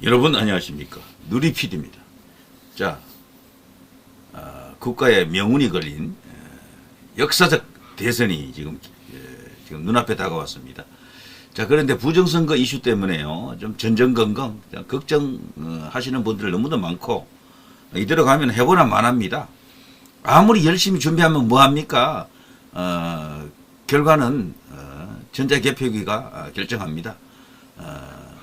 여러분 안녕하십니까. 누리PD입니다. 자, 국가의 명운이 걸린 역사적 대선이 지금 눈앞에 다가왔습니다. 자, 그런데 부정선거 이슈 때문에요, 좀 전전긍긍 걱정하시는 분들 너무도 많고, 이대로 가면 해보나 마나입니다. 아무리 열심히 준비하면 뭐합니까? 결과는 전자개표기가 결정합니다.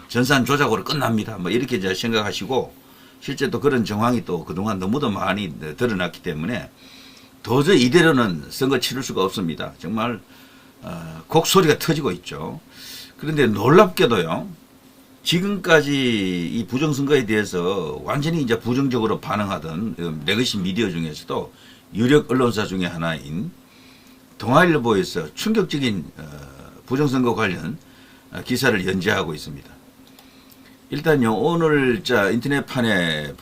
전산 조작으로 끝납니다. 뭐 이렇게 이제 생각하시고, 실제 또 그런 정황이 또 그동안 너무도 많이 드러났기 때문에 도저히 이대로는 선거 치를 수가 없습니다. 정말 곡소리가 터지고 있죠. 그런데 놀랍게도요, 지금까지 이 부정선거에 대해서 완전히 이제 부정적으로 반응하던 레거시 미디어 중에서도 유력 언론사 중에 하나인 동아일보에서 충격적인 부정선거 관련 기사를 연재하고 있습니다. 일단요, 오늘 인터넷판에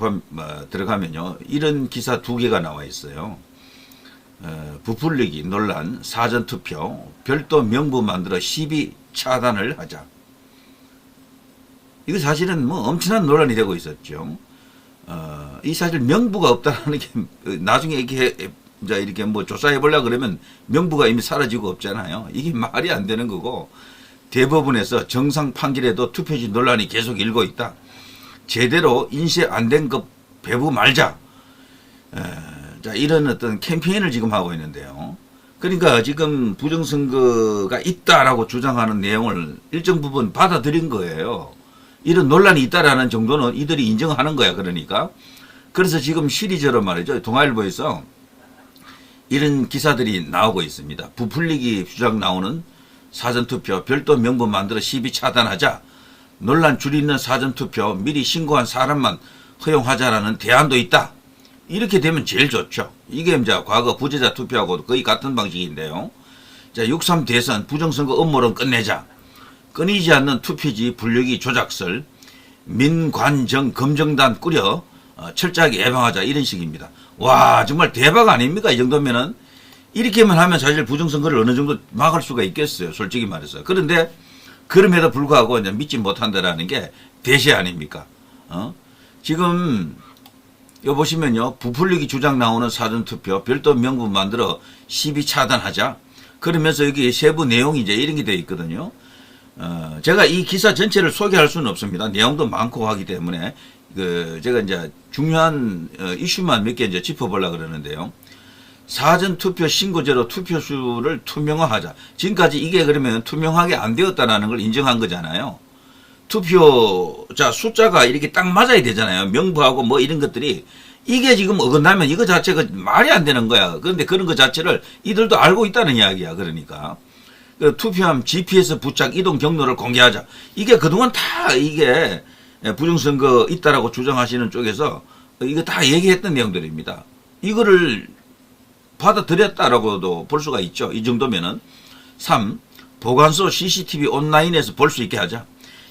들어가면요, 이런 기사 2개가 나와 있어요. 부풀리기 논란, 사전투표, 별도 명부 만들어 시비 차단을 하자. 이거 사실은 뭐 엄청난 논란이 되고 있었죠. 이 사실 명부가 없다라는 게 나중에 이렇게 뭐 조사해 보려고 그러면 명부가 이미 사라지고 없잖아요. 이게 말이 안 되는 거고, 대법원에서 정상 판결에도 투표지 논란이 계속 일고 있다. 제대로 인쇄 안 된 것 배부 말자. 자, 이런 어떤 캠페인을 지금 하고 있는데요. 그러니까 지금 부정선거가 있다라고 주장하는 내용을 일정 부분 받아들인 거예요. 이런 논란이 있다라는 정도는 이들이 인정하는 거야, 그러니까. 그래서 지금 시리즈로 말이죠, 동아일보에서 이런 기사들이 나오고 있습니다. 부풀리기 주장 나오는 사전투표, 별도 명부 만들어 시비 차단하자. 논란 줄이는 사전투표, 미리 신고한 사람만 허용하자라는 대안도 있다. 이렇게 되면 제일 좋죠. 이게 이제 과거 부재자 투표하고 거의 같은 방식인데요. 자, 6.3 대선 부정선거 음모론 끝내자. 끊이지 않는 투표지 분류기 조작설, 민관정 검정단 꾸려 철저하게 예방하자, 이런 식입니다. 와, 정말 대박 아닙니까? 이 정도면은. 이렇게만 하면 사실 부정선거를 어느 정도 막을 수가 있겠어요, 솔직히 말해서. 그런데 그럼에도 불구하고 이제 믿지 못한다라는 게 대세 아닙니까? 지금 이거 보시면요, 부풀리기 주장 나오는 사전투표, 별도 명부 만들어 시비 차단하자. 그러면서 여기 세부 내용이 이제 이런 게 되어 있거든요. 제가 이 기사 전체를 소개할 수는 없습니다. 내용도 많고 하기 때문에 제가 이제 중요한 이슈만 몇 개 이제 짚어보려고 그러는데요. 사전투표 신고제로 투표수를 투명화하자. 지금까지 이게 그러면 투명하게 안 되었다는 걸 인정한 거잖아요. 투표자 숫자가 이렇게 딱 맞아야 되잖아요. 명부하고 뭐 이런 것들이. 이게 지금 어긋나면 이거 자체가 말이 안 되는 거야. 그런데 그런 거 자체를 이들도 알고 있다는 이야기야. 그러니까. 투표함 GPS 부착 이동 경로를 공개하자. 이게 그동안 다 이게 부정선거 있다라고 주장하시는 쪽에서 이거 다 얘기했던 내용들입니다. 이거를 받아들였다라고도 볼 수가 있죠. 이 정도면은. 3. 보관소 CCTV 온라인에서 볼 수 있게 하자.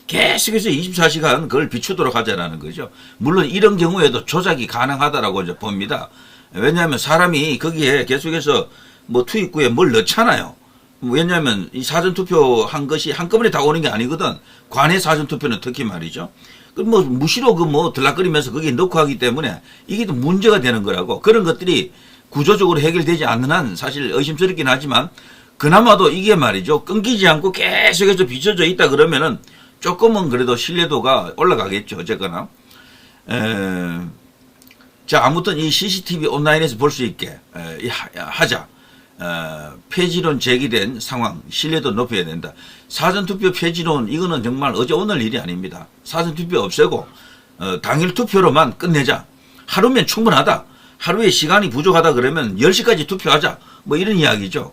계속해서 24시간 그걸 비추도록 하자라는 거죠. 물론 이런 경우에도 조작이 가능하다라고 이제 봅니다. 왜냐하면 사람이 거기에 계속해서 뭐 투입구에 뭘 넣잖아요. 왜냐하면 이 사전투표 한 것이 한꺼번에 다 오는 게 아니거든. 관내 사전투표는 특히 말이죠. 뭐 무시로 들락거리면서 거기에 넣고 하기 때문에 이게 또 문제가 되는 거라고. 그런 것들이 구조적으로 해결되지 않는 한 사실 의심스럽긴 하지만, 그나마도 이게 말이죠, 끊기지 않고 계속해서 비춰져 있다 그러면은 조금은 그래도 신뢰도가 올라가겠죠. 어쨌거나. 자, 아무튼 이 CCTV 온라인에서 볼 수 있게 하자. 폐지론 제기된 상황, 신뢰도 높여야 된다. 사전투표 폐지론, 이거는 정말 어제 오늘 일이 아닙니다. 사전투표 없애고 당일 투표로만 끝내자. 하루면 충분하다. 하루에 시간이 부족하다 그러면 10시까지 투표하자. 뭐 이런 이야기죠.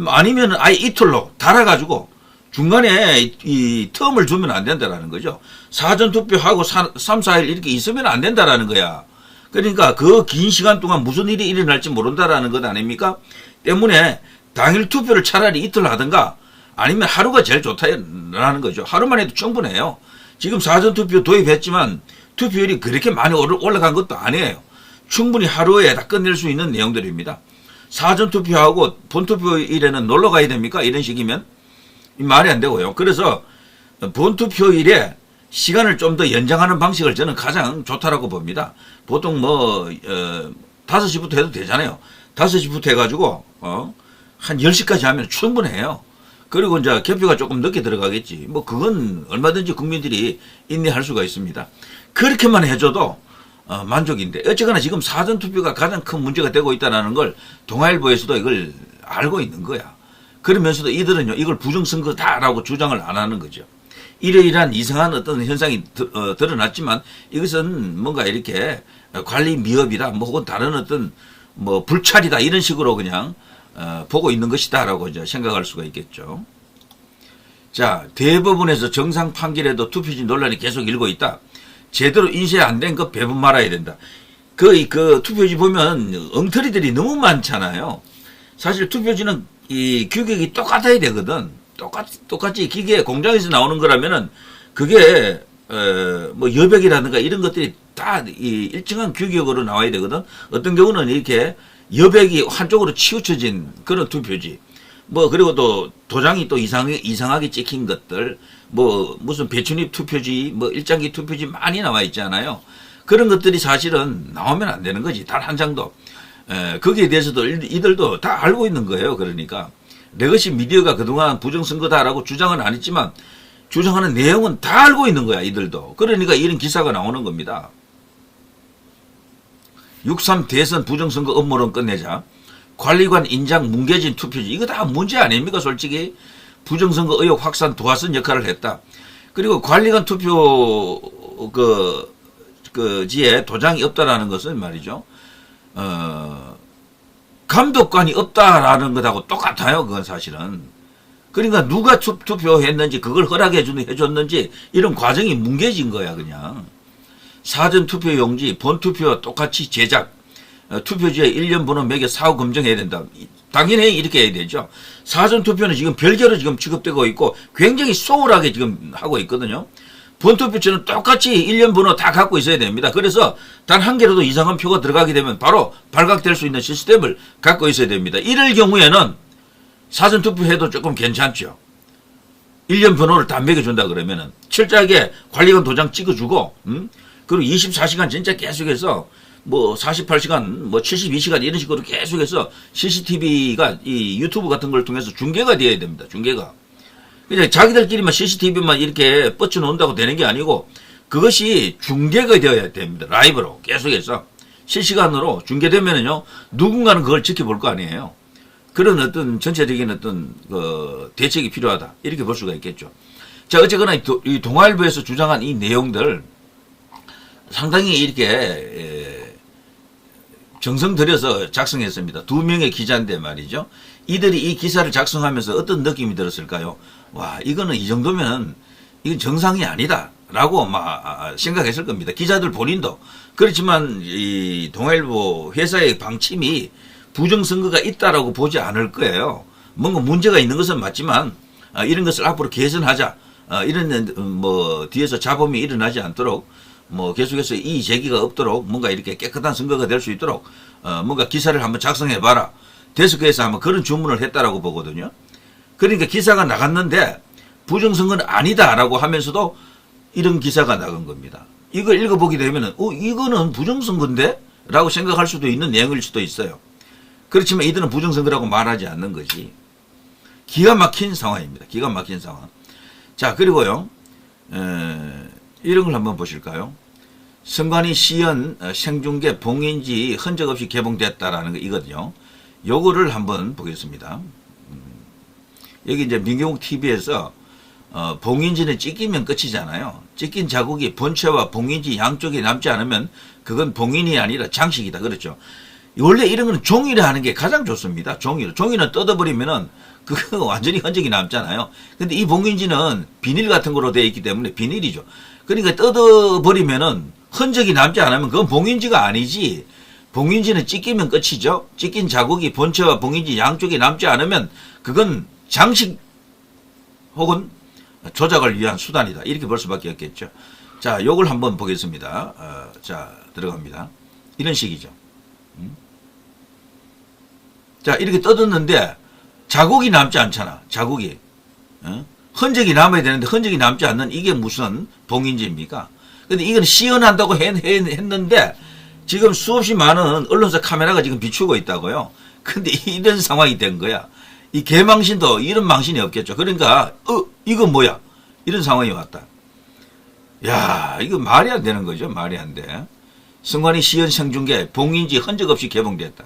아니면 아예 이틀로 달아가지고 중간에 이 텀을 주면 안 된다라는 거죠. 사전투표하고 3, 4일 이렇게 있으면 안 된다라는 거야. 그러니까 그 긴 시간 동안 무슨 일이 일어날지 모른다라는 것 아닙니까? 때문에 당일 투표를 차라리 이틀 하든가 아니면 하루가 제일 좋다라는 거죠. 하루만 해도 충분해요. 지금 사전투표 도입했지만 투표율이 그렇게 많이 올라간 것도 아니에요. 충분히 하루에 다 끝낼 수 있는 내용들입니다. 사전투표하고 본투표일에는 놀러 가야 됩니까? 이런 식이면 말이 안 되고요. 그래서 본투표일에 시간을 좀 더 연장하는 방식을 저는 가장 좋다라고 봅니다. 보통 5시부터 해도 되잖아요. 5시부터 해가지고, 한 10시까지 하면 충분해요. 그리고 이제 개표가 조금 늦게 들어가겠지. 뭐, 그건 얼마든지 국민들이 인내할 수가 있습니다. 그렇게만 해줘도, 만족인데. 어쨌거나 지금 사전투표가 가장 큰 문제가 되고 있다는 걸 동아일보에서도 이걸 알고 있는 거야. 그러면서도 이들은요, 이걸 부정선거다라고 주장을 안 하는 거죠. 이러이러한 이상한 어떤 현상이 드러났지만 이것은 뭔가 이렇게 관리 미흡이다, 뭐 혹은 다른 어떤 뭐 불찰이다 이런 식으로 그냥 보고 있는 것이다라고 이제 생각할 수가 있겠죠. 자, 대법원에서 정상 판결에도 투표지 논란이 계속 일고 있다. 제대로 인쇄 안 된 거 배분 말아야 된다. 그 투표지 보면 엉터리들이 너무 많잖아요. 사실 투표지는 이 규격이 똑같아야 되거든. 똑같이 기계 공장에서 나오는 거라면은 그게 뭐 여백이라든가 이런 것들이 다 이 일정한 규격으로 나와야 되거든. 어떤 경우는 이렇게 여백이 한쪽으로 치우쳐진 그런 투표지. 뭐 그리고 또 도장이 또 이상하게 찍힌 것들, 뭐 무슨 배춧잎 투표지, 뭐 일장기 투표지 많이 나와 있잖아요. 그런 것들이 사실은 나오면 안 되는 거지. 단 한 장도. 거기에 대해서도 이들도 다 알고 있는 거예요. 그러니까 레거시 미디어가 그동안 부정선거다라고 주장은 안 했지만 주장하는 내용은 다 알고 있는 거야. 이들도. 그러니까 이런 기사가 나오는 겁니다. 6.3 대선 부정선거 업무론 끝내자. 관리관 인장 뭉개진 투표지. 이거 다 문제 아닙니까 솔직히. 부정선거 의혹 확산 도화선 역할을 했다. 그리고 관리관 투표 지에 도장이 없다라는 것은 말이죠. 감독관이 없다라는 것하고 똑같아요. 그건 사실은. 그러니까 누가 투표했는지 그걸 해줬는지 이런 과정이 뭉개진 거야 그냥. 사전투표용지 본투표와 똑같이 제작. 투표지에 1년 번호 매겨 사후 검증해야 된다. 당연히 이렇게 해야 되죠. 사전투표는 지금 별개로 지금 취급되고 있고 굉장히 소홀하게 지금 하고 있거든요. 본투표처는 똑같이 1년 번호 다 갖고 있어야 됩니다. 그래서 단 한 개라도 이상한 표가 들어가게 되면 바로 발각될 수 있는 시스템을 갖고 있어야 됩니다. 이럴 경우에는 사전투표해도 조금 괜찮죠. 1년 번호를 다 매겨준다 그러면은 철저하게 관리관 도장 찍어주고, 그리고 24시간 진짜 계속해서 뭐 48시간, 뭐 72시간 이런 식으로 계속해서 CCTV가 이 유튜브 같은 걸 통해서 중계가 되어야 됩니다. 중계가. 그냥 자기들끼리만 CCTV만 이렇게 뻗쳐 놓는다고 되는 게 아니고 그것이 중계가 되어야 됩니다. 라이브로 계속해서 실시간으로 중계되면은요 누군가는 그걸 지켜볼 거 아니에요. 그런 어떤 전체적인 어떤 대책이 필요하다 이렇게 볼 수가 있겠죠. 자, 어쨌거나 이 동아일보에서 주장한 이 내용들 상당히 이렇게 정성 들여서 작성했습니다. 2명의 기자인데 말이죠. 이들이 이 기사를 작성하면서 어떤 느낌이 들었을까요? 와, 이거는 이 정도면 이건 정상이 아니다 라고 생각했을 겁니다. 기자들 본인도. 그렇지만 이 동아일보 회사의 방침이 부정선거가 있다라고 보지 않을 거예요. 뭔가 문제가 있는 것은 맞지만 이런 것을 앞으로 개선하자. 이런 뒤에서 잡음이 일어나지 않도록 계속해서 이의 제기가 없도록 뭔가 이렇게 깨끗한 선거가 될 수 있도록 뭔가 기사를 한번 작성해봐라. 데스크에서 한번 그런 주문을 했다라고 보거든요. 그러니까 기사가 나갔는데 부정선거는 아니다라고 하면서도 이런 기사가 나간 겁니다. 이걸 읽어보게 되면은 이거는 부정선거인데? 라고 생각할 수도 있는 내용일 수도 있어요. 그렇지만 이들은 부정선거라고 말하지 않는 것이 기가 막힌 상황입니다. 기가 막힌 상황. 자, 그리고요 이런 걸 한번 보실까요? 선관위 시연 생중계 봉인지 흔적 없이 개봉됐다라는 거 이거든요. 요거를 한번 보겠습니다. 여기 이제 민경욱 TV에서 봉인지는 찍히면 끝이잖아요. 찍힌 자국이 본체와 봉인지 양쪽에 남지 않으면 그건 봉인이 아니라 장식이다. 그렇죠. 원래 이런 거는 종이로 하는 게 가장 좋습니다. 종이로. 종이는 뜯어버리면은 그거 완전히 흔적이 남잖아요. 근데 이 봉인지는 비닐 같은 거로 되어 있기 때문에 비닐이죠. 그러니까 뜯어버리면은 흔적이 남지 않으면 그건 봉인지가 아니지. 봉인지는 찍히면 끝이죠. 찍힌 자국이 본체와 봉인지 양쪽에 남지 않으면 그건 장식 혹은 조작을 위한 수단이다. 이렇게 볼 수밖에 없겠죠. 자, 요걸 한번 보겠습니다. 자, 들어갑니다. 이런 식이죠. 자, 이렇게 뜯었는데 자국이 남지 않잖아. 자국이. 흔적이 남아야 되는데 흔적이 남지 않는 이게 무슨 봉인지입니까? 근데 이건 시연한다고 했는데 지금 수없이 많은 언론사 카메라가 지금 비추고 있다고요. 근데 이런 상황이 된 거야. 이 개망신도 이런 망신이 없겠죠. 그러니까 이거 뭐야? 이런 상황이 왔다. 야, 이거 말이 안 되는 거죠. 말이 안 돼. 선관위 시연 생중계 봉인지 흔적 없이 개봉됐다.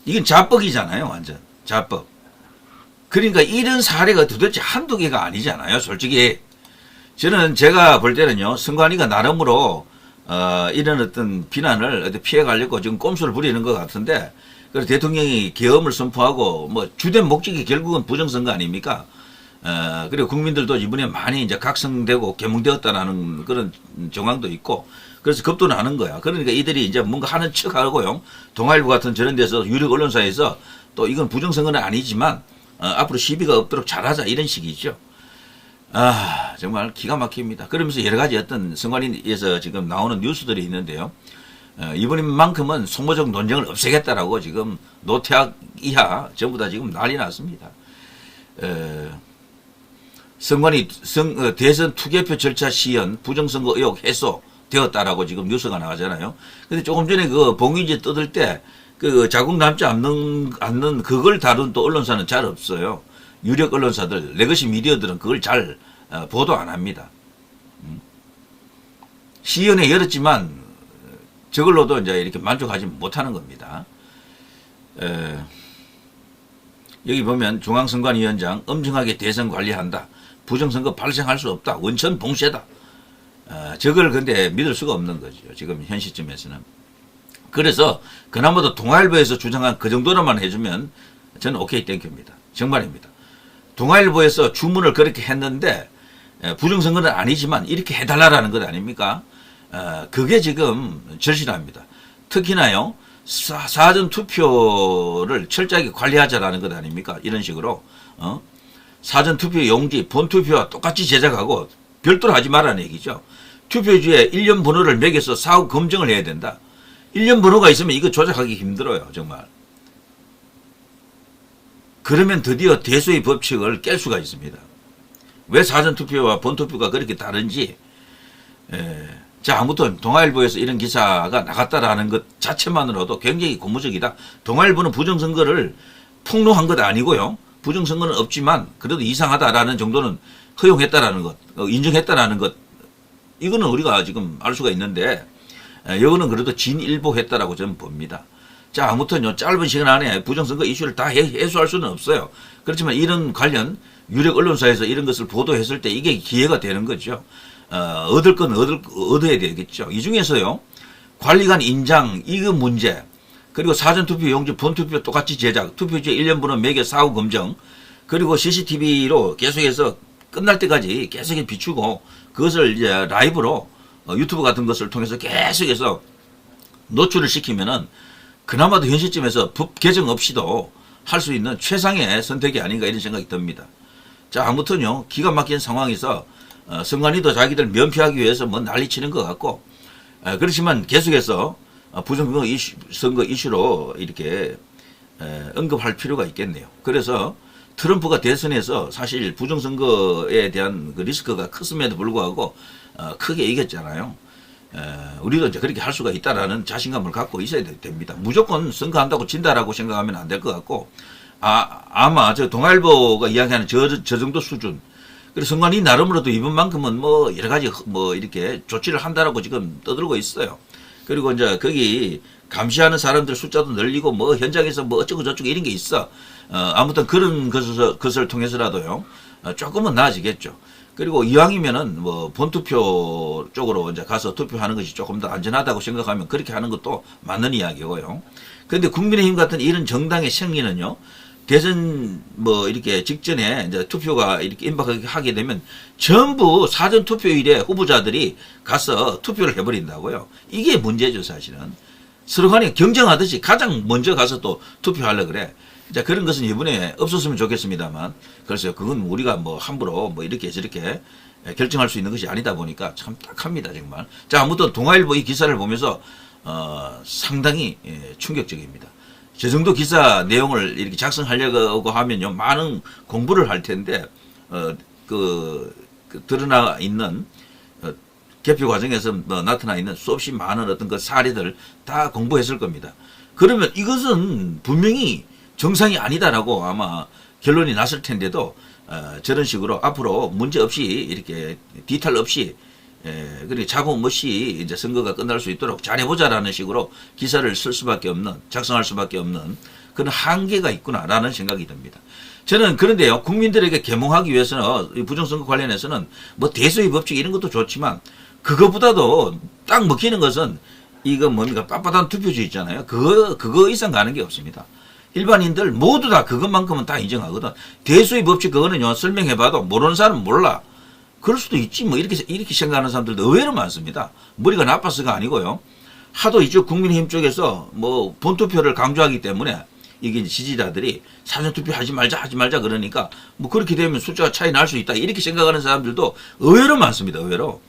이건 자뻑이잖아요. 완전 자뻑. 그러니까 이런 사례가 도대체 한두 개가 아니잖아요. 솔직히 저는 제가 볼 때는요. 선관위가 나름으로 이런 어떤 비난을 피해가려고 지금 꼼수를 부리는 것 같은데, 그래서 대통령이 계엄을 선포하고 뭐 주된 목적이 결국은 부정선거 아닙니까? 그리고 국민들도 이번에 많이 이제 각성되고 개몽되었다라는 그런 정황도 있고, 그래서 겁도 나는 거야. 그러니까 이들이 이제 뭔가 하는 척 하고요. 동아일보 같은 저런 데서 유력 언론사에서 또 이건 부정선거는 아니지만, 앞으로 시비가 없도록 잘하자 이런 식이죠. 아, 정말 기가 막힙니다. 그러면서 여러 가지 어떤 선관위에서 지금 나오는 뉴스들이 있는데요. 이번만큼은 소모적 논쟁을 없애겠다라고 지금 노태학 이하 전부 다 지금 난리 났습니다. 선관위 대선 투개표 절차 시연 부정선거 의혹 해소되었다라고 지금 뉴스가 나가잖아요. 근데 조금 전에 그 봉인지 뜯을 때 그 자국 남지 않는 그걸 다룬 또 언론사는 잘 없어요. 유력 언론사들, 레거시 미디어들은 그걸 잘 보도 안 합니다. 시연에 열었지만 저걸로도 이제 이렇게 만족하지 못하는 겁니다. 여기 보면 중앙선관위원장 엄정하게 대선 관리한다. 부정선거 발생할 수 없다. 원천 봉쇄다. 저걸 근데 믿을 수가 없는 거죠. 지금 현 시점에서는. 그래서 그나마도 동아일보에서 주장한 그 정도로만 해주면 저는 오케이 땡큐입니다. 정말입니다. 동아일보에서 주문을 그렇게 했는데 부정선거는 아니지만 이렇게 해달라는 것 아닙니까? 그게 지금 절실합니다. 특히나요, 사전 투표를 철저하게 관리하자라는 것 아닙니까? 이런 식으로 사전 투표 용지, 본투표와 똑같이 제작하고 별도로 하지 말라는 얘기죠. 투표지에 일련 번호를 매겨서 사후 검증을 해야 된다. 일련 번호가 있으면 이거 조작하기 힘들어요, 정말. 그러면 드디어 대소의 법칙을 깰 수가 있습니다. 왜 사전투표와 본투표가 그렇게 다른지. 자, 아무튼 동아일보에서 이런 기사가 나갔다라는 것 자체만으로도 굉장히 고무적이다. 동아일보는 부정선거를 폭로한 것 아니고요. 부정선거는 없지만 그래도 이상하다라는 정도는 허용했다라는 것, 인정했다라는 것, 이거는 우리가 지금 알 수가 있는데, 이거는 그래도 진일보했다라고 저는 봅니다. 자, 아무튼요, 짧은 시간 안에 부정선거 이슈를 다 해소할 수는 없어요. 그렇지만 이런 관련 유력 언론사에서 이런 것을 보도했을 때 이게 기회가 되는 거죠. 얻을 건 얻어야 되겠죠. 이 중에서요, 관리관 인장, 이거 문제, 그리고 사전투표 용지, 본투표 똑같이 제작, 투표지에 1년 번호 매겨 사후 검증, 그리고 CCTV로 계속해서 끝날 때까지 계속 비추고, 그것을 이제 라이브로 유튜브 같은 것을 통해서 계속해서 노출을 시키면은 그나마도 현 시점에서 법 개정 없이도 할 수 있는 최상의 선택이 아닌가 이런 생각이 듭니다. 자, 아무튼요, 기가 막힌 상황에서 선관위도 자기들 면피하기 위해서 뭐 난리치는 것 같고, 그렇지만 계속해서 부정선거 이슈로 이렇게 언급할 필요가 있겠네요. 그래서 트럼프가 대선에서 사실 부정선거에 대한 그 리스크가 컸음에도 불구하고 크게 이겼잖아요. 우리도 이제 그렇게 할 수가 있다라는 자신감을 갖고 있어야 됩니다. 무조건 선거한다고 진다라고 생각하면 안 될 것 같고, 아마 저 동아일보가 이야기하는 저 정도 수준. 그리고 선관위 나름으로도 이번만큼은 뭐 여러 가지 뭐 이렇게 조치를 한다라고 지금 떠들고 있어요. 그리고 이제 거기 감시하는 사람들 숫자도 늘리고 뭐 현장에서 뭐 어쩌고 저쩌고 이런 게 있어. 아무튼 그런 것을 통해서라도요, 조금은 나아지겠죠. 그리고 이왕이면은 뭐 본투표 쪽으로 이제 가서 투표하는 것이 조금 더 안전하다고 생각하면 그렇게 하는 것도 맞는 이야기고요. 그런데 국민의힘 같은 이런 정당의 생리는요, 대선 뭐 이렇게 직전에 이제 투표가 이렇게 임박하게 되면 전부 사전 투표일에 후보자들이 가서 투표를 해버린다고요. 이게 문제죠, 사실은. 서로 간에 경쟁하듯이 가장 먼저 가서 또 투표하려 그래. 자, 그런 것은 이번에 없었으면 좋겠습니다만, 글쎄요, 그건 우리가 뭐 함부로 뭐 이렇게 저렇게 결정할 수 있는 것이 아니다 보니까 참 딱합니다, 정말. 자, 아무튼 동아일보 이 기사를 보면서 상당히 충격적입니다. 저 정도 기사 내용을 이렇게 작성하려고 하면요, 많은 공부를 할 텐데, 드러나 있는, 개표 과정에서 나타나 있는 수없이 많은 어떤 그 사례들 다 공부했을 겁니다. 그러면 이것은 분명히 정상이 아니다라고 아마 결론이 났을 텐데도, 저런 식으로 앞으로 문제 없이 이렇게 디탈 없이 그리고 잡음 없이 이제 선거가 끝날 수 있도록 잘해보자라는 식으로 기사를 쓸 수밖에 없는, 작성할 수밖에 없는 그런 한계가 있구나라는 생각이 듭니다. 저는 그런데요, 국민들에게 계몽하기 위해서는, 부정선거 관련해서는 뭐 대소의 법칙 이런 것도 좋지만, 그거보다도 딱 먹히는 것은 이거 뭡니까? 빳빳한 투표지 있잖아요. 그거 이상 가는 게 없습니다. 일반인들 모두 다 그것만큼은 다 인정하거든. 대소의 법칙 그거는요, 설명해봐도 모르는 사람은 몰라. 그럴 수도 있지 뭐 이렇게 생각하는 사람들도 의외로 많습니다. 머리가 나빠서가 아니고요. 하도 이쪽 국민의힘 쪽에서 뭐 본투표를 강조하기 때문에 이게 지지자들이 사전투표 하지 말자 그러니까 뭐 그렇게 되면 숫자가 차이 날 수 있다 이렇게 생각하는 사람들도 의외로 많습니다. 의외로.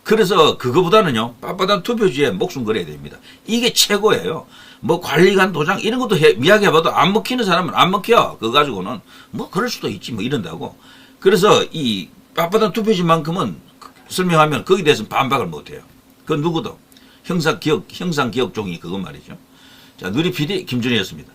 그래서 그거보다는요, 빳빳한 투표지에 목숨 걸어야 됩니다. 이게 최고예요. 뭐 관리관 도장 이런 것도 이야기해봐도 안 먹히는 사람은 안 먹혀. 그거 가지고는 뭐 그럴 수도 있지 뭐 이런다고. 그래서 이 빳빳한 투표지만큼은 설명하면 거기에 대해서는 반박을 못해요. 그건 누구도. 형상기억종이 그것 말이죠. 자, 누리 PD 김준희였습니다.